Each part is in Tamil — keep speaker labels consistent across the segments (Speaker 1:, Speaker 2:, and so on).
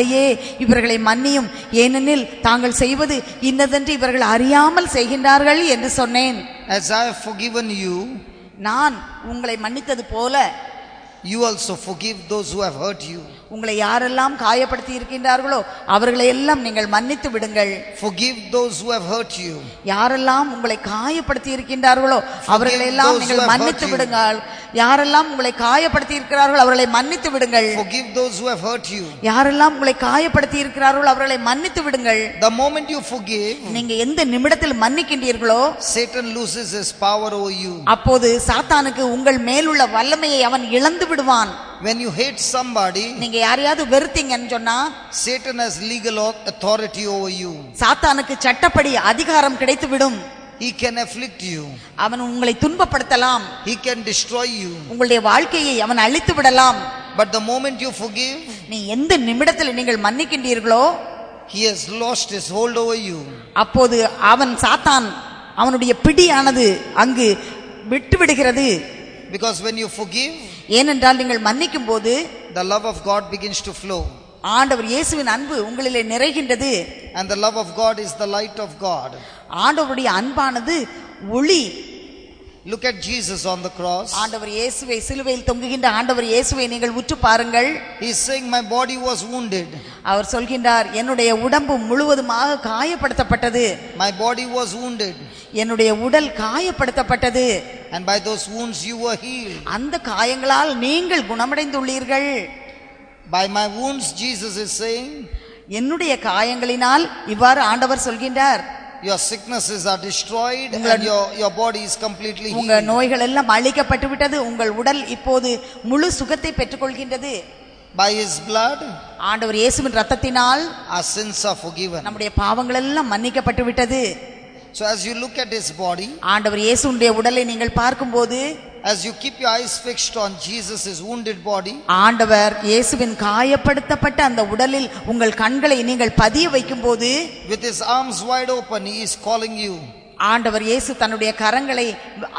Speaker 1: தந்தையே, இவர்களை மன்னியும், ஏனெனில் தாங்கள் செய்வது இன்னதென்று இவர்கள் அறியாமல் செய்கின்றார்கள் என்று சொன்னேன்.
Speaker 2: As I have forgiven you,
Speaker 1: நான் உங்களை மன்னித்தது போல
Speaker 2: you also forgive those who have hurt you.
Speaker 1: உங்களை யாரெல்லாம் காயப்படுத்தி இருக்கின்றார்களோ அவர்களை எல்லாம் நீங்கள் மன்னித்து விடுங்கள்.
Speaker 2: Forgive those who have hurt you.
Speaker 1: யாரெல்லாம் உங்களை காயப்படுத்தி இருக்கின்றார்களோ அவர்களை எல்லாம் நீங்கள் மன்னித்து விடுங்கள். யாரெல்லாம் உங்களை காயப்படுத்தி இருக்கிறார்களோ அவர்களை மன்னித்து விடுங்கள்.
Speaker 2: Forgive those who have hurt you.
Speaker 1: யாரெல்லாம் உங்களை காயப்படுத்தி இருக்கிறார்களோ அவர்களை மன்னித்து விடுங்கள்.
Speaker 2: The moment you forgive,
Speaker 1: நீங்க எந்த நிமிடத்தில் மன்னிக்கின்றீர்களோ
Speaker 2: Satan loses his power over you.
Speaker 1: அப்போது சாத்தானுக்கு உங்கள் மேலுள்ள வல்லமையை அவன் இழந்து விடுவான்.
Speaker 2: When you hate somebody,
Speaker 1: நீங்க யாரையாவது வெறுத்தீங்கன்னு சொன்னா
Speaker 2: Satan has legal authority over you.
Speaker 1: சாத்தானுக்கு சட்டப்படி அதிகாரம் கிடைத்து விடும்.
Speaker 2: He can afflict you.
Speaker 1: அவன் உங்களை துன்பப்படுத்தலாம்.
Speaker 2: He can destroy you.
Speaker 1: உங்களுடைய வாழ்க்கையை அவன் அழித்து விடலாம்.
Speaker 2: But the moment you forgive,
Speaker 1: நீ எந்த நிமிடத்தில் நீங்கள் மன்னிக்கின்றீர்களோ
Speaker 2: he has lost his hold over you.
Speaker 1: அப்போது அவன் சாத்தான் அவனுடைய பிடியானது அங்கு விட்டு விடுகிறது.
Speaker 2: Because when you forgive,
Speaker 1: ஏனென்றால் நீங்கள் மன்னிக்கும் போது
Speaker 2: the love of God begins to flow.
Speaker 1: ஆண்டவர் இயேசுவின் அன்பு உங்களிலே நிறைகின்றது.
Speaker 2: And the love of God is the light of God.
Speaker 1: ஆண்டவருடைய அன்பானது ஒளி.
Speaker 2: Look at Jesus on the cross.
Speaker 1: ஆண்டவர் இயேசுவை சிலுவையில் தொங்குகின்ற ஆண்டவர் இயேசுவை நீங்கள் உற்று பாருங்கள்.
Speaker 2: He is saying, my body was wounded.
Speaker 1: அவர் சொல்கின்றார், என்னுடைய உடம்பு முழுவதுமாக காயப்படுத்தப்பட்டது.
Speaker 2: My body was wounded.
Speaker 1: என்னுடைய உடல் காயப்படுத்தப்பட்டது.
Speaker 2: And by those wounds you were healed.
Speaker 1: அந்த காயங்களால் நீங்கள் குணமடைந்துள்ளீர்கள்.
Speaker 2: By my wounds, Jesus is saying,
Speaker 1: என்னுடைய காயங்களினால் இவ்வாறு ஆண்டவர் சொல்கின்றார்,
Speaker 2: your sicknesses are destroyed and your body is completely healed.
Speaker 1: உங்கள் நோய்கள் எல்லாம் அழிக்கப்பட்டு விட்டது. உங்கள் உடல் இப்போது முழு சுகத்தை பெற்றுக்கொள்கின்றது.
Speaker 2: By his blood,
Speaker 1: ஆண்டவர் இயேசுவின் இரத்தத்தினால்
Speaker 2: our sins are forgiven.
Speaker 1: நம்முடைய பாவங்கள் எல்லாம் மன்னிக்கப்பட்டு விட்டது.
Speaker 2: So as you look at his body,
Speaker 1: ஆண்டவர் இயேசுவின் உடலை நீங்கள் பார்க்கும்போது,
Speaker 2: as you keep your eyes fixed on Jesus' wounded body,
Speaker 1: ஆண்டவர் இயேசுவின் காயப்படுத்தப்பட்ட அந்த உடலில் உங்கள் கண்களை நீங்கள் பதிய வைக்கும்போது,
Speaker 2: with his arms wide open, he is calling you.
Speaker 1: ஆண்டவர் இயேசு தன்னுடைய கரங்களை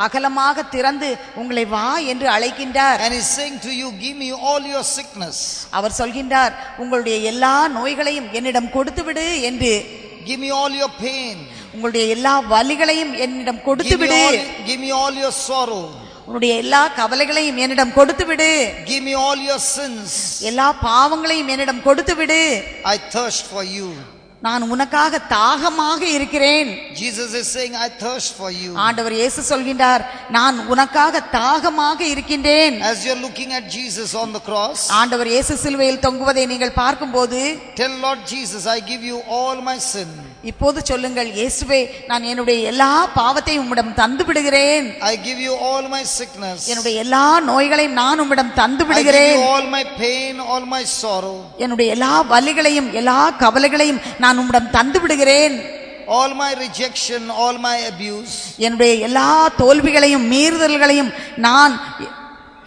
Speaker 1: அகலமாக திறந்து உங்களை வா என்று அழைக்கின்றார்.
Speaker 2: And he is saying to you, give me all your sickness.
Speaker 1: அவர் சொல்கின்றார், உங்களுடைய எல்லா நோய்களையும் என்னிடம் கொடுத்து விடு என்று.
Speaker 2: Give me all your pain.
Speaker 1: உங்களுடைய எல்லா வலிகளையும் என்னிடம் கொடுத்து விடு.
Speaker 2: Give me all your sorrow.
Speaker 1: உன்னுடைய எல்லா கவலைகளையும் என்னிடம் கொடுத்து விடு.
Speaker 2: Give me all your sins.
Speaker 1: எல்லா பாவங்களையும் என்னிடம் கொடுத்து விடு.
Speaker 2: I thirst for you.
Speaker 1: நான் உனக்காக தாகமாக இருக்கிறேன்.
Speaker 2: Jesus is saying, I thirst for you.
Speaker 1: ஆண்டவர் இயேசு சொல்கின்றார், நான் உனக்காக தாகமாக இருக்கின்றேன்.
Speaker 2: As you're looking at Jesus on the cross,
Speaker 1: ஆண்டவர் இயேசு சிலுவையில் தொங்குவதை நீங்கள் பார்க்கும்போது,
Speaker 2: tell Lord Jesus, I give you all my sin.
Speaker 1: இப்போது சொல்லுங்கள், இயேசுவே, நான் என்னுடைய எல்லா பாவத்தையும் உம்மிடம் தந்து விடுகிறேன்.
Speaker 2: I give you all my sickness.
Speaker 1: என்னுடைய எல்லா நோய்களையும் நான் உம்மிடம் தந்து
Speaker 2: I give
Speaker 1: விடுகிறேன்.
Speaker 2: you all my pain, all my sorrow.
Speaker 1: என்னுடைய எல்லா வலிகளையும் எல்லா கவலைகளையும் நான் உம்மிடம் தந்து விடுகிறேன்.
Speaker 2: All my rejection, all my abuse.
Speaker 1: என்னுடைய எல்லா தோல்விகளையும் மீறுதல்களையும் நான்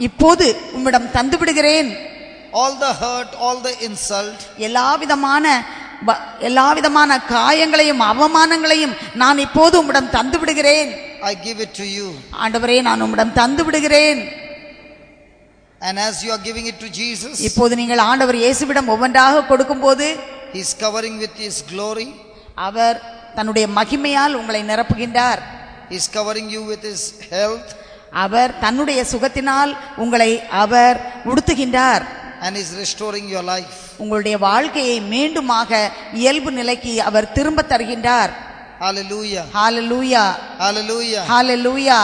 Speaker 1: இப்போது உம்மிடம் தந்து விடுகிறேன்.
Speaker 2: All the hurt, all the insult.
Speaker 1: எல்லா விதமான காயங்களையும் அவமானங்களையும் நான் இப்போது உம்மிடம் தந்து விடுகிறேன்.
Speaker 2: I give it to you.
Speaker 1: ஆண்டவரே, நான் உம்மிடம் தந்து விடுகிறேன்.
Speaker 2: And as you are giving it to Jesus,
Speaker 1: இப்போது நீங்கள் ஆண்டவர் இயேசுவிடம் ஒவ்வொன்றாக கொடுக்கும்போது,
Speaker 2: he is covering with his glory.
Speaker 1: அவர் தன்னுடைய மகிமையால் உங்களை நிரப்புகின்றார்.
Speaker 2: He is covering you with his health.
Speaker 1: அவர் தன்னுடைய சுகத்தினால் உங்களை அவர் உடுத்துகின்றார்.
Speaker 2: And is restoring your life.
Speaker 1: உங்களுடைய வாழ்க்கையை மீண்டுமாக இயல்பு நிலைக்கு அவர் திரும்ப தருகின்றார்.
Speaker 2: Hallelujah.
Speaker 1: Hallelujah.
Speaker 2: Hallelujah.
Speaker 1: Hallelujah.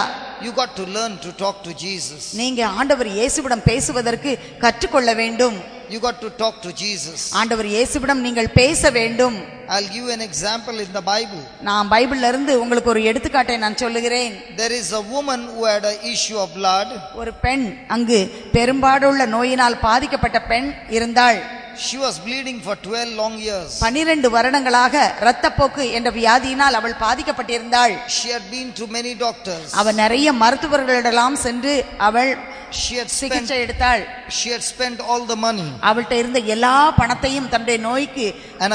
Speaker 2: You got to learn to talk to Jesus.
Speaker 1: நீங்க ஆண்டவர் இயேசுவிடம் பேசுவதற்கு கற்றுக்கொள்ள வேண்டும்.
Speaker 2: You got to talk to Jesus.
Speaker 1: ஆண்டவர் இயேசுவிடம் நீங்கள் பேச வேண்டும்.
Speaker 2: I'll give you an example in the Bible.
Speaker 1: நான் பைபிள்ல இருந்து உங்களுக்கு ஒரு எடுத்துக்காட்டை நான் சொல்லுகிறேன்.
Speaker 2: There is a woman who had an issue of blood.
Speaker 1: ஒரு பெண், அங்கு பெரும்பாடுள்ள நோயினால் பாதிக்கப்பட்ட பெண் இருந்தாள்.
Speaker 2: She was bleeding for 12 long years.
Speaker 1: 12 வருடங்களாக இரத்தப்போக்கு என்ற வியாதியினால் அவள் பாதிக்கப்பட்டிருந்தாள்.
Speaker 2: She had been to many doctors.
Speaker 1: அவள் நிறைய மருத்துவர்களிடம் சென்று அவள் சிகிச்சை எடுத்தாள்.
Speaker 2: She had spent all the money.
Speaker 1: அவள்கிட்ட இருந்த எல்லா பணத்தையும் தன்னுடைய நோய்க்கு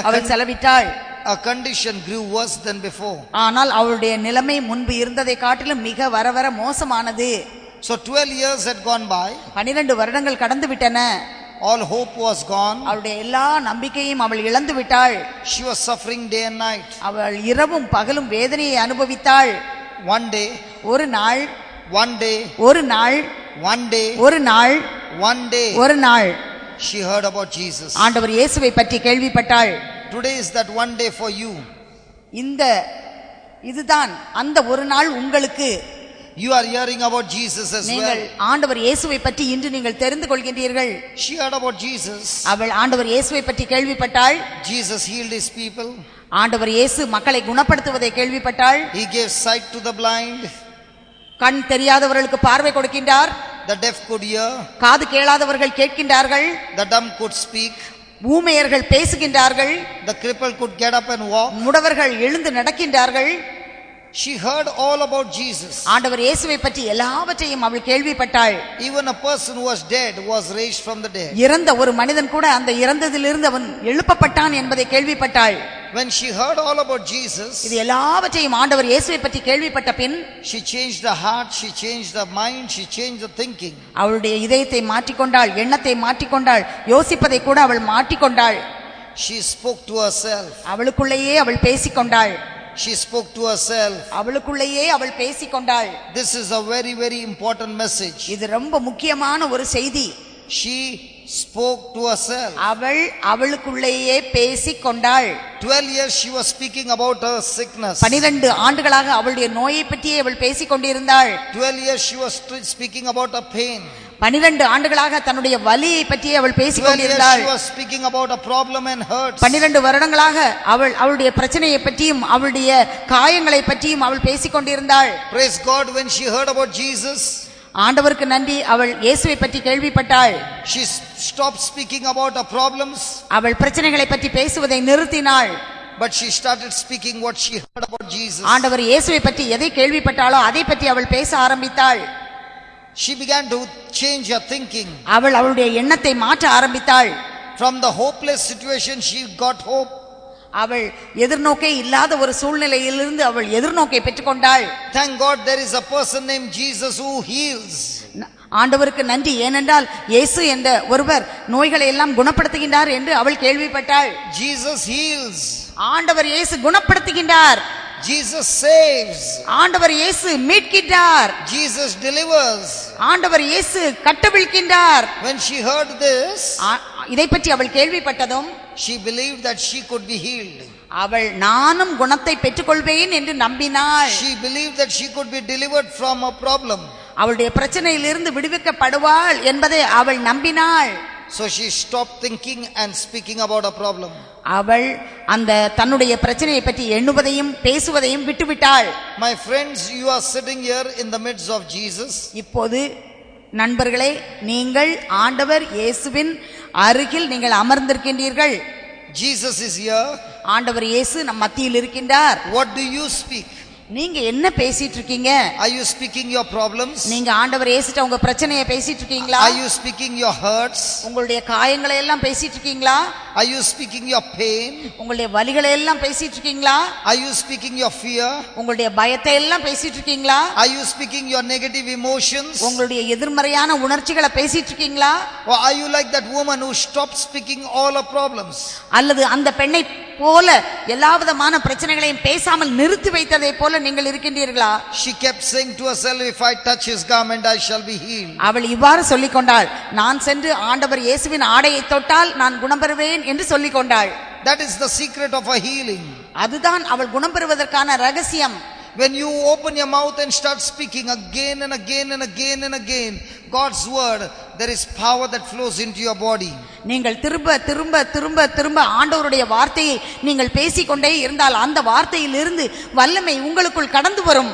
Speaker 1: அவள் செலவிட்டாள்.
Speaker 2: A condition grew worse than before.
Speaker 1: ஆனால் அவளுடைய நிலைமை முன்பு இருந்ததை காட்டிலும் மிக வர வர மோசமானது.
Speaker 2: So 12 years had gone by.
Speaker 1: 12 வருடங்கள் கடந்து விட்டன.
Speaker 2: All hope was gone.
Speaker 1: அவளுடைய எல்லா நம்பிக்கையும் அவள் இழந்து விட்டாள்.
Speaker 2: She was suffering day and night.
Speaker 1: அவள் இரவும் பகலும் வேதனையை அனுபவித்தாள்.
Speaker 2: One day,
Speaker 1: ஒரு நாள்,
Speaker 2: one day,
Speaker 1: ஒரு நாள்,
Speaker 2: one day,
Speaker 1: ஒரு நாள்,
Speaker 2: one day,
Speaker 1: ஒரு நாள்
Speaker 2: she heard about Jesus.
Speaker 1: ஆண்டவர் இயேசுவை பற்றி கேள்விப்பட்டாள்.
Speaker 2: Today is that one day for you.
Speaker 1: இதுதான் அந்த ஒரு நாள் உங்களுக்கு.
Speaker 2: You are hearing about Jesus as
Speaker 1: நீங்கள்
Speaker 2: well.
Speaker 1: ஆண்டவர் இயேசுவை பற்றி இன்று நீங்கள் தெரிந்து கொள்கின்றீர்கள்.
Speaker 2: She heard about Jesus.
Speaker 1: அவள் ஆண்டவர் இயேசுவை பற்றி கேள்விப்பட்டாள்.
Speaker 2: Jesus healed his people.
Speaker 1: ஆண்டவர் இயேசு மக்களை குணப்படுத்துவதை கேள்விப்பட்டாள்.
Speaker 2: He gave sight to the blind.
Speaker 1: கண் தெரியாதவர்களுக்கு பார்வை கொடுக்கின்றார்.
Speaker 2: The deaf could hear.
Speaker 1: காது கேளாதவர்கள் கேட்கின்றார்கள்.
Speaker 2: The dumb could speak.
Speaker 1: ஊமையர்கள் பேசுகின்றார்கள்.
Speaker 2: The crippled could get up and walk.
Speaker 1: முடவர்கள் எழுந்து நடக்கின்றார்கள்.
Speaker 2: She heard all about Jesus.
Speaker 1: ஆண்டவர் இயேசுவை பற்றி எல்லாவற்றையும் அவள் கேள்விப்பட்டாள்.
Speaker 2: Even a person who was dead was raised from the dead.
Speaker 1: இறந்த ஒரு மனிதன் கூட அந்த இறந்ததிலிருந்து அவன் எழுப்பப்பட்டான் என்பதை கேள்விப்பட்டாள்.
Speaker 2: When she heard all about Jesus,
Speaker 1: இது எல்லாவற்றையும் ஆண்டவர் இயேசுவை பற்றி கேள்விப்பட்ட பின்
Speaker 2: she changed the heart, she changed the mind, she changed the thinking.
Speaker 1: அவளுடைய இதயத்தை மாற்றிக்கொண்டாள், எண்ணத்தை மாற்றிக்கொண்டாள், யோசிப்பதை கூட அவள் மாற்றிக்கொண்டாள்.
Speaker 2: She spoke to herself.
Speaker 1: அவளுக்குள்ளேயே அவள் பேசிக்கொண்டாள்.
Speaker 2: She spoke to herself.
Speaker 1: அவளுக்குள்ளேயே அவள் பேசிக்கொண்டாள்.
Speaker 2: This is a very, very important message.
Speaker 1: இது ரொம்ப முக்கியமான ஒரு செய்தி.
Speaker 2: She spoke to herself.
Speaker 1: அவள் அவளுக்குள்ளேயே பேசிக்கொண்டாள்.
Speaker 2: 12 years she was speaking about her sickness.
Speaker 1: 12 ஆண்டுகளாக அவளுடைய நோயை பற்றியே அவள் பேசிக்கொண்டிருந்தாள்.
Speaker 2: 12 years she was speaking about her pain.
Speaker 1: 12 ஆண்டுகளாக தன்னுடைய வலியை பற்றியே அவள்
Speaker 2: 12 years
Speaker 1: பேசிக்கொண்டிருந்தாள்.
Speaker 2: she was speaking about a problem and hurts.
Speaker 1: 12 வருடங்களாக அவளுடைய பிரச்சனையை பற்றியும் அவளுடைய காயங்களை பற்றியும் அவள் பேசிக்கொண்டிருந்தாள்.
Speaker 2: Praise God, when she heard about Jesus,
Speaker 1: ஆண்டவருக்கு நன்றி, அவள் இயேசுவை பற்றி கேள்விப்பட்டாள்.
Speaker 2: she stopped speaking about her problems,
Speaker 1: அவள் பிரச்சனைகளை பற்றி பேசுவதை நிறுத்தினாள்.
Speaker 2: but she started speaking what she heard about Jesus.
Speaker 1: ஆண்டவர் இயேசுவை பற்றி எதை கேள்விப்பட்டாளோ அதை பற்றி அவள் பேச ஆரம்பித்தாள்.
Speaker 2: She began to change her thinking.
Speaker 1: அவள் அவளுடைய எண்ணத்தை மாற்ற ஆரம்பித்தாள்.
Speaker 2: From the hopeless situation she got hope.
Speaker 1: அவள் எதிர்நோக்கே இல்லாத ஒரு சூழ்நிலையிலிருந்து அவள் எதிர்நோக்கை பெற்றுக்கொண்டாள்.
Speaker 2: Thank God there is a person named Jesus who heals.
Speaker 1: ஆண்டவருக்கு நன்றி, ஏனென்றால் இயேசு என்ற ஒருவர் நோய்களை எல்லாம் குணப்படுத்துகின்றார் என்று அவள் கேள்விப்பட்டாள்.
Speaker 2: Jesus heals.
Speaker 1: ஆண்டவர் இயேசு குணப்படுத்துகின்றார்.
Speaker 2: Jesus saves.
Speaker 1: ஆண்டவர் இயேசு மீட்கின்றார்.
Speaker 2: Jesus delivers.
Speaker 1: ஆண்டவர் இயேசு கட்டவிழ்க்கின்றார்.
Speaker 2: When she heard this,
Speaker 1: இதை பற்றி அவள் கேள்விப்பட்டதும்
Speaker 2: she believed that she could be healed.
Speaker 1: அவள் நானும் குணத்தை பெற்றுக்கொள்வேன் என்று நம்பினாள்.
Speaker 2: She believed that she could be delivered from a problem.
Speaker 1: அவளுடைய பிரச்சனையிலிருந்து விடுவிக்கப்படுவாள் என்பதை அவள் நம்பினாள்.
Speaker 2: So she stopped thinking and speaking about a problem.
Speaker 1: அவள் அந்த தன்னுடைய பிரச்சனையை பற்றி எண்ணுவதையும் பேசுவதையும் விட்டுவிட்டாள்.
Speaker 2: My friends, you are sitting here in the midst of Jesus.
Speaker 1: இப்போது நண்பர்களே, நீங்கள் ஆண்டவர் இயேசுவின் அருகில் நீங்கள் அமர்ந்திருக்கின்றீர்கள்.
Speaker 2: Jesus is here.
Speaker 1: ஆண்டவர் இயேசு நம் மத்தியில் இருக்கின்றார்.
Speaker 2: What do you speak?
Speaker 1: நீங்க என்ன பேசிட்டு இருக்கீங்க?
Speaker 2: Are you speaking your problems?
Speaker 1: நீங்க ஆண்டவர் இயேசுட்ட உங்க பிரச்சனையை பேசிட்டு இருக்கீங்களா?
Speaker 2: Are you speaking your hurts?
Speaker 1: உங்களுடைய காயங்களை எல்லாம் பேசிட்டு இருக்கீங்களா?
Speaker 2: Are you speaking your pain?
Speaker 1: உங்களுடைய வலிகளை எல்லாம் பேசிட்டு இருக்கீங்களா?
Speaker 2: Are you speaking your fear?
Speaker 1: உங்களுடைய பயத்தை எல்லாம் பேசிட்டு இருக்கீங்களா?
Speaker 2: Are you speaking your negative emotions?
Speaker 1: உங்களுடைய எதிர்மறையான உணர்ச்சிகளை பேசிட்டு இருக்கீங்களா?
Speaker 2: Or are you like that woman who stopped speaking all her problems?
Speaker 1: அல்லது அந்த பெண்ணை போல எல்லா விதமான பிரச்சனைகளையும் பேசாமல் நிறுத்தி வைத்ததை போல நீங்கள் இருக்கின்றீர்களா?
Speaker 2: She kept saying to herself, if I touch his garment I shall be healed.
Speaker 1: அவள் இவ்வாறு சொல்லிக் கொண்டாள், நான் சென்று ஆண்டவர் இயேசுவின் ஆடையை தொட்டால் நான் குணம் பெறுவேன் என்று சொல்லிக் கொண்டாள்.
Speaker 2: That is the secret of a healing.
Speaker 1: அதுதான் அவள் குணம் பெறுவதற்கான ரகசியம்.
Speaker 2: When you open your mouth and start speaking again and again and again and again God's word, there is power that flows into your body.
Speaker 1: நீங்கள் திரும்ப திரும்ப திரும்ப திரும்ப ஆண்டவருடைய வார்த்தையை நீங்கள் பேசிக்கொண்டே இருந்தால் அந்த வார்த்தையிலிருந்து வல்லமை உங்களுக்குள் கடந்து வரும்.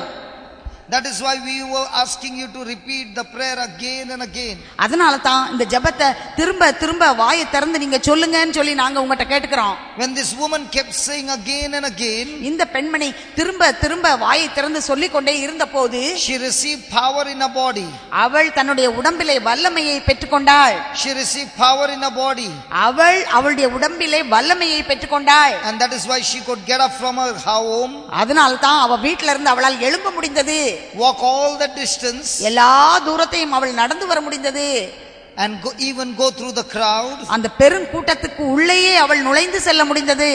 Speaker 2: That is why we were asking you to repeat the prayer again and again.
Speaker 1: அதனால தான் இந்த ஜெபத்தை திரும்ப திரும்ப வாயை திறந்து நீங்க சொல்லுங்கன்னு சொல்லி நாங்க உங்ககிட்ட கேட்கிறோம்.
Speaker 2: When this woman kept saying again and again,
Speaker 1: இந்த பெண்மணி திரும்ப திரும்ப வாயை திறந்து சொல்லிக்கொண்டே இருந்தபோது
Speaker 2: she received power in her body.
Speaker 1: அவள் தன்னுடைய உடம்பிலே வல்லமையை பெற்றுக்கொண்டாள்.
Speaker 2: She received power in her body.
Speaker 1: அவள் அவளுடைய உடம்பிலே வல்லமையை பெற்றுக்கொண்டாள்.
Speaker 2: And that is why she could get up from her home.
Speaker 1: அதனால தான் அவ வீட்ல இருந்து அவளால் எழும்ப முடிந்தது.
Speaker 2: Walk all the distance.
Speaker 1: எல்லா தூரத்தையும் அவள் நடந்து வர முடிந்தது.
Speaker 2: and even go through the crowd.
Speaker 1: அந்த பெருங்கூட்டத்துக்கு உள்ளேயே அவள் நுழைந்து செல்ல முடிந்தது.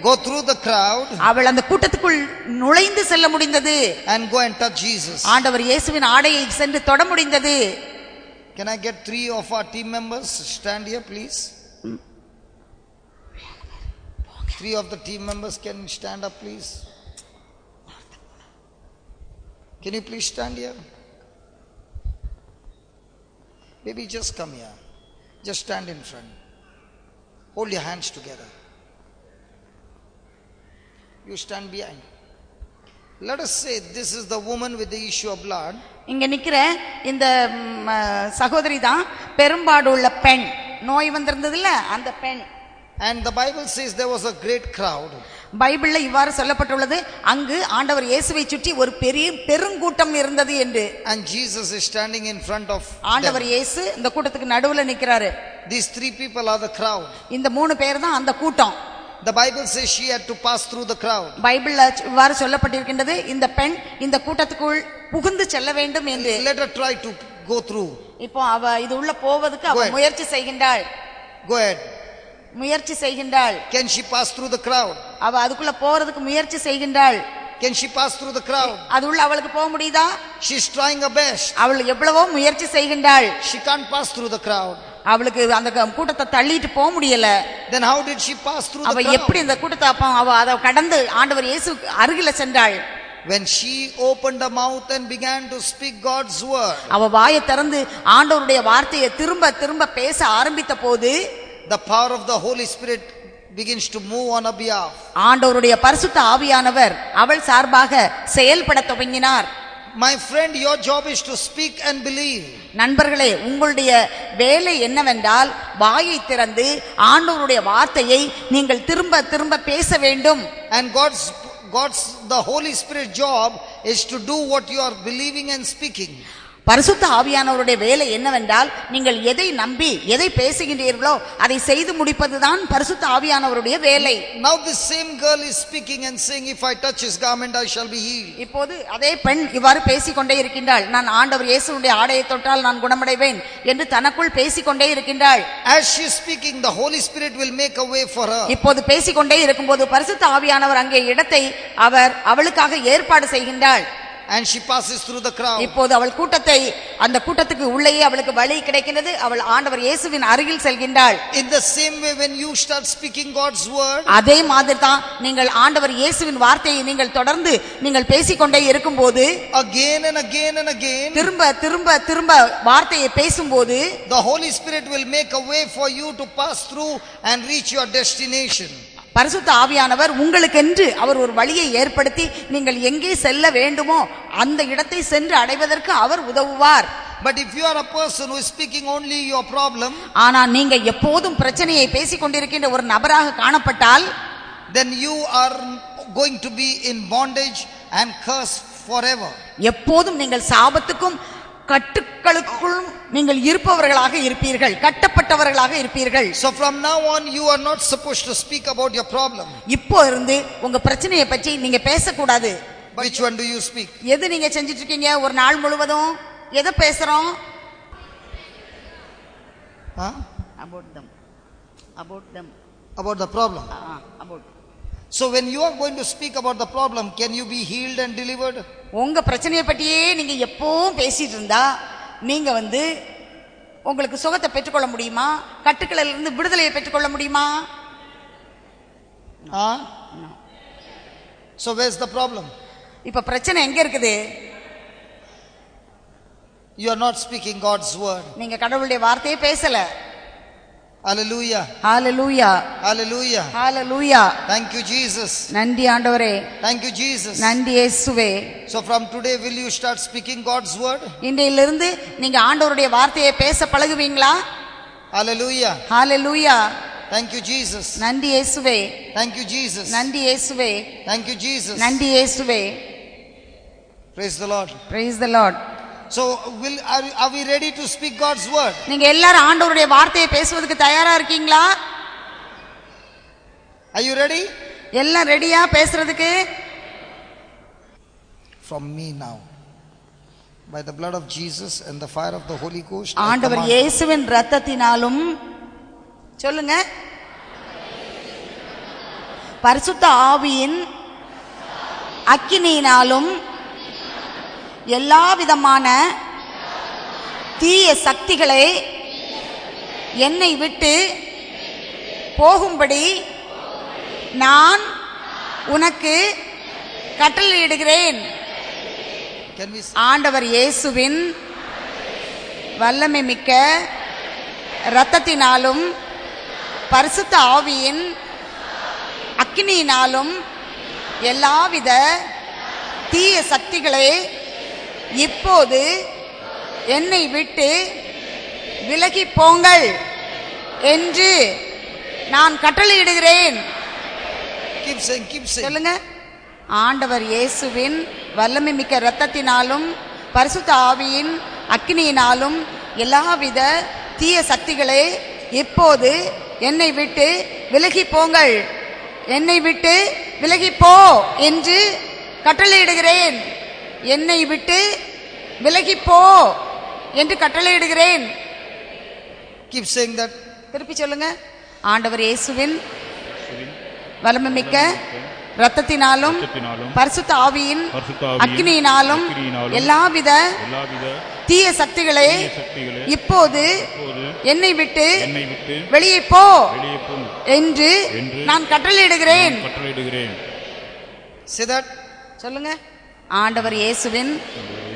Speaker 2: Go through the crowd.
Speaker 1: அவள் அந்த கூட்டத்துக்குள் நுழைந்து செல்ல முடிந்தது.
Speaker 2: And go and touch Jesus.
Speaker 1: ஆண்டவர் இயேசுவின் ஆடையை சென்று தொட முடிந்தது.
Speaker 2: Can I get 3 of our team members stand here please? 3 of the team members can stand up please. Can you please stand here? Baby, just come here. Just stand in front. Hold your hands together. You stand behind. Let us say this is the woman with the issue of blood.
Speaker 1: இங்க நிக்கிற இந்த சகோதரி தான் பெரும்பாடுள்ள பெண், நோய் வந்திருந்ததுல அந்த பெண்.
Speaker 2: And the Bible says there was a great crowd.
Speaker 1: பைபிள்ல இவ்வாறு சொல்லப்பட்டுள்ளது, அங்கு ஆண்டவர் இயேசுவை சுற்றி ஒரு பெருங்கூட்டம் இருந்தது என்று.
Speaker 2: And Jesus is standing in front of
Speaker 1: ஆண்டவர் இயேசு இந்த கூட்டத்துக்கு நடுவுல நிக்கிறாரு.
Speaker 2: These 3 people are the crowd.
Speaker 1: இந்த 3 பேர் தான் அந்த கூட்டம்.
Speaker 2: The Bible says she had to pass through the crowd.
Speaker 1: பைபிள்ல இவ்வாறு சொல்லப்பட்டிருக்கின்றது, இந்த பெண் இந்த கூட்டத்துக்குள் புகுந்து செல்ல வேண்டும் என்று.
Speaker 2: Let her try to go through.
Speaker 1: இப்போ அவ இது உள்ள போவதற்கு அவ முயற்சி செய்கின்றாள்.
Speaker 2: Go ahead.
Speaker 1: முயற்சி செய்கின்றாள்.
Speaker 2: Can she pass through the crowd?
Speaker 1: அவ அதுக்குள்ள போறதுக்கு முயற்சி செய்கின்றாள்.
Speaker 2: Can she pass through the crowd?
Speaker 1: அது உள்ள அவளுக்கு போக முடியுதா?
Speaker 2: She is trying her best.
Speaker 1: அவள் எவ்வளவோ முயற்சி செய்கின்றாள்.
Speaker 2: She can't pass through the crowd.
Speaker 1: அவளுக்கு அந்த கூட்டத்தை தள்ளிட்டு போக முடியல.
Speaker 2: Then how did she pass through the crowd?
Speaker 1: அவ எப்படி இந்த கூட்டத்தை அவ அதை கடந்து ஆண்டவர் இயேசு அருகில சென்றாள்?
Speaker 2: When she opened her mouth and began to speak God's word.
Speaker 1: அவ வாயை திறந்து ஆண்டவருடைய வார்த்தையை திரும்ப திரும்ப பேச ஆரம்பித்த போது
Speaker 2: the power of the Holy Spirit begins to move on her behalf.
Speaker 1: ஆண்டவருடைய பரிசுத்த ஆவியானவர் அவள் சார்பாக செயல்பட துவங்கினார்.
Speaker 2: My friend, your job is to speak and believe.
Speaker 1: நண்பர்களே, உங்களுடைய வேலை என்னவென்றால் வாயை திறந்து ஆண்டவருடைய வார்த்தையை நீங்கள் திரும்ப திரும்ப பேச வேண்டும்.
Speaker 2: And God's the Holy Spirit job is to do what you are believing and speaking.
Speaker 1: பரிசுத்த ஆவியானவருடைய வேலை என்னவென்றால் நீங்கள் எதை நம்பி எதை பேசுகின்றீர்களோ அதை செய்து முடிப்பதுதான் பரிசுத்த ஆவியானவருடைய வேலை.
Speaker 2: Now this same girl is speaking and saying, if I touch his garment I shall be healed.
Speaker 1: இப்போது அதே பெண் இவ்வாறு பேசிக்கொண்டே இருக்கின்றாள், நான் ஆண்டவர் இயேசுவுடைய ஆடையை தொட்டால் நான் குணமடைவேன் என்று தனக்குள் பேசிக்கொண்டே இருக்கின்றாள்.
Speaker 2: As she is speaking, the Holy Spirit will make a way for her.
Speaker 1: இப்போது பேசிக்கொண்டே இருக்கும்போது பரிசுத்த ஆவியானவர் அங்கே இடத்தை அவளுக்காக ஏற்பாடு செய்கின்றாள்.
Speaker 2: And she passes through the crowd.
Speaker 1: இப்போது அவள் அந்த கூட்டத்துக்கு உள்ளேயே அவளுக்கு வழி கிடைக்கிறது. அவள் ஆண்டவர் இயேசுவின் அருகில் செல்கின்றாள்.
Speaker 2: In the same way, when you start speaking God's word,
Speaker 1: அதே மாதிரி தான் நீங்கள் ஆண்டவர் இயேசுவின் வார்த்தையை நீங்கள் தொடர்ந்து நீங்கள் பேசிக்கொண்டே இருக்கும்போது
Speaker 2: again and again and again,
Speaker 1: திரும்ப திரும்ப திரும்ப வார்த்தையை பேசும்போது
Speaker 2: the Holy Spirit will make a way for you to pass through and reach your destination.
Speaker 1: பரிசுத்த ஆவியானவர் உங்களுக்கென்று அவர் ஒரு வழியை ஏற்படுத்தி நீங்கள் எங்கே செல்ல வேண்டுமோ அந்த இடத்தை சென்று அடைவதற்கு அவர் உதவுவார்.
Speaker 2: But if you are a person who is speaking only your problem,
Speaker 1: ஆனா நீங்க எப்போதும் பிரச்சனையை பேசிக் கொண்டிருக்கின்ற ஒரு நபராக காணப்பட்டால்,
Speaker 2: then you are going to be in bondage and curse forever.
Speaker 1: எப்போதும் நீங்கள் சாபத்துக்கும் கட்டுக்களுக்குள் நீங்கள் இருப்பவர்களாக இருப்பீர்கள், கட்டப்பட்டவர்களாக இருப்பீர்கள்.
Speaker 2: So from now on you are not supposed to speak about your problem.
Speaker 1: இப்போ இருந்து உங்க பிரச்சனையை பற்றி நீங்க பேசக்கூடாது.
Speaker 2: Which one do you speak?
Speaker 1: எது நீங்க செஞ்சிட்டு இருக்கீங்க? ஒரு நாள் முழுவதும் எதை பேசுறோம்? About them.
Speaker 2: About the problem.
Speaker 1: About.
Speaker 2: So when you are going to speak about the problem, can you be healed and delivered?
Speaker 1: உங்க பிரச்சனையை பற்றியே நீங்க எப்பவும் பேசிட்டு இருந்தா நீங்க உங்களுக்கு சுகத்தை பெற்றுக்கொள்ள முடியுமா? கட்டுக்களில் இருந்து விடுதலையை பெற்றுக்கொள்ள முடியுமா?
Speaker 2: So where's the problem?
Speaker 1: இப்ப பிரச்சனை எங்க இருக்குது?
Speaker 2: You are not speaking God's word.
Speaker 1: நீங்க கடவுளுடைய வார்த்தையை பேசல.
Speaker 2: Hallelujah.
Speaker 1: Hallelujah.
Speaker 2: Hallelujah.
Speaker 1: Hallelujah.
Speaker 2: Thank you Jesus.
Speaker 1: நன்றி ஆண்டவரே.
Speaker 2: Thank you Jesus.
Speaker 1: நன்றி இயேசுவே.
Speaker 2: So from today will you start speaking God's word?
Speaker 1: இன்றையிலிருந்து நீங்க ஆண்டவருடைய வார்த்தையை பேச பழகுவீங்களா?
Speaker 2: Hallelujah.
Speaker 1: Hallelujah.
Speaker 2: Thank you Jesus.
Speaker 1: நன்றி இயேசுவே.
Speaker 2: Thank you Jesus.
Speaker 1: நன்றி இயேசுவே.
Speaker 2: Thank you Jesus.
Speaker 1: நன்றி இயேசுவே.
Speaker 2: Praise the Lord.
Speaker 1: Praise the Lord.
Speaker 2: So are we ready to speak God's word?
Speaker 1: நீங்க எல்லாரும் ஆண்டவருடைய வார்த்தையை பேசுவதற்கு தயாரா இருக்கீங்களா?
Speaker 2: Are you ready?
Speaker 1: எல்லாம் ரெடியா பேசுறதுக்கு?
Speaker 2: From me now, by the blood of Jesus and the fire of the Holy Ghost.
Speaker 1: ஆண்டவர் இயேசுவின் இரத்தத்தினாலும் சொல்லுங்க, பரிசுத்த ஆவியின் அக்கினியினாலும் எல்லா விதமான தீய சக்திகளை என்னை விட்டு போகும்படி நான் உனக்கு கட்டளையிடுகிறேன். ஆண்டவர் இயேசுவின் வல்லமை மிக்க இரத்தத்தினாலும் பரிசுத்த ஆவியின் அக்கினியினாலும் எல்லாவித தீய சக்திகளை இப்போது என்னை விட்டு விலகி போங்கள் என்று நான் கட்டளையிடுகிறேன். சொல்லுங்க, ஆண்டவர் இயேசுவின் வல்லமை மிக்க இரத்தத்தினாலும் பரிசுத்த ஆவியின் அக்கினியினாலும் எல்லாவித தீய சக்திகளை இப்போது என்னை விட்டு விலகி போங்கள், என்னை விட்டு விலகி போ என்று கட்டளையிடுகிறேன். என்னை விட்டு விலகி போ என்று கட்டளையிடுகிறேன்.
Speaker 2: Keep saying that.
Speaker 1: திருப்பி சொல்லுங்க, ஆண்டவர் இயேசுவின் வல்லமை மிக்க இரத்தத்தினாலும் பரிசுத்த ஆவியின் அக்கினியினாலும் எல்லாவித தீய சக்திகளை இப்போது என்னை விட்டு வெளியே போ என்று நான் கட்டளையிடுகிறேன். சொல்லுங்க, ஆண்டவர் இயேசுவின்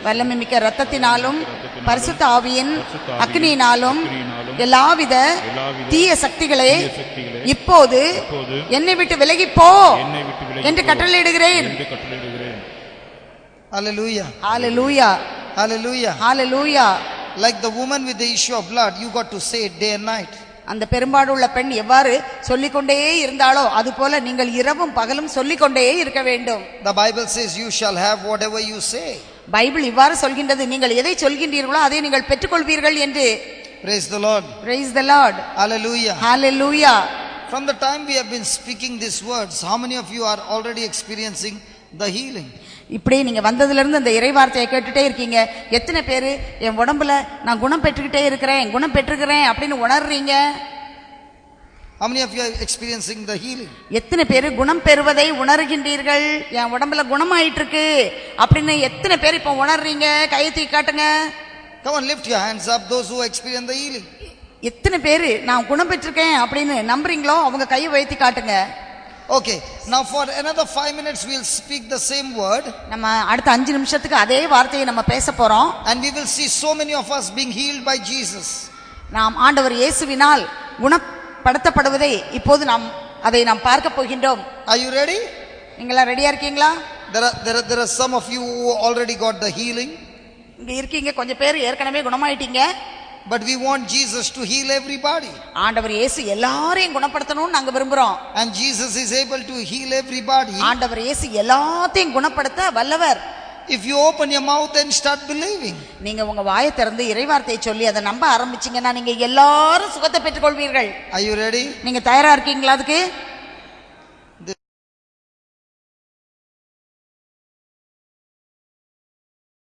Speaker 1: வல்லமை மிக்க இரத்தத்தினாலும் பரிசுத்த ஆவியின் அக்கினியினாலும் எல்லாவித தீய சக்திகளை இப்போது என்னை விட்டு விலகி போ என்று கட்டளையிடுகிறேன்.
Speaker 2: Hallelujah.
Speaker 1: Hallelujah.
Speaker 2: Hallelujah.
Speaker 1: Hallelujah.
Speaker 2: Like the woman with the issue of blood, you got to say it day and night.
Speaker 1: அந்த பெரும்பாடுள்ள பெண் எவ்வாறு சொல்லிக்கொண்டே இருந்தாலோ அதுபோல நீங்கள் இரவும் பகலும் சொல்லிக்கொண்டே இருக்க வேண்டும்.
Speaker 2: The Bible says you shall have whatever you say.
Speaker 1: Bible இவ்வாறு சொல்கின்றது, நீங்கள் எதை சொல்கின்றீர்களோ அதை நீங்கள் பெற்றுக்கொள்வீர்கள் என்று.
Speaker 2: Praise the Lord.
Speaker 1: Praise the Lord.
Speaker 2: Hallelujah.
Speaker 1: Hallelujah.
Speaker 2: From the time we have been speaking these words, how many of you are already experiencing the healing?
Speaker 1: இப்படி நீங்க வந்ததுல இருந்து இந்த இறைவார்த்தையை கேட்டுட்டே இருக்கீங்க. எத்தனை பேர் என் உடம்புல நான் குணம் பெற்றுக்கிட்டே இருக்கிறேன், குணம் பெற்றுக்கிறேன் அப்படின்னு உணர்றீங்க?
Speaker 2: How many of you are experiencing the healing?
Speaker 1: எத்தனை பேர் குணம் பெறுவதை உணர்கின்றீர்கள்? என் உடம்புல குணமாயிட்டு இருக்கு அப்படின்னு எத்தனை பேர் இப்ப உணர்றீங்க? கையை தூக்கி காட்டுங்க.
Speaker 2: Come on, lift your hands up, those who experience the healing.
Speaker 1: எத்தனை பேர் நான் குணம் பெற்றிருக்கேன் அப்படின்னு நம்புறீங்களோ அவங்க கையை உயர்த்தி காட்டுங்க.
Speaker 2: Okay, now for another 5 minutes we'll speak the same word.
Speaker 1: நம்ம அடுத்த 5 நிமிஷத்துக்கு அதே வார்த்தையை நம்ம பேச போறோம்.
Speaker 2: And we will see so many of us being healed by Jesus.
Speaker 1: நாம் ஆண்டவர் இயேசுவினால் குணப்படுத்தப்படுவதை இப்போது அதை நாம் பார்க்க போகின்றோம்.
Speaker 2: Are you ready?
Speaker 1: நீங்களா ரெடியா இருக்கீங்களா?
Speaker 2: There are some of you who already got the healing.
Speaker 1: இங்க இருக்கீங்க, கொஞ்சம் பேர் ஏற்கனவே குணமாயிட்டீங்க.
Speaker 2: But we want Jesus to heal everybody.
Speaker 1: ஆண்டவர் இயேசு எல்லாரையும் குணப்படுத்தணும்னு நாங்க விரும்புறோம்.
Speaker 2: And Jesus is able to heal everybody.
Speaker 1: ஆண்டவர் இயேசு எல்லாத்தையும் குணப்படுத்த வல்லவர்.
Speaker 2: If you open your mouth and start believing.
Speaker 1: நீங்க உங்க வாயை திறந்து இறைவார்த்தையை சொல்லி அதை நம்ப ஆரம்பிச்சீங்கன்னா நீங்க எல்லாரும் சுகத்தை பெற்றுக்கொள்வீர்கள்.
Speaker 2: Are you ready?
Speaker 1: நீங்க தயாரா இருக்கீங்களா அதுக்கு?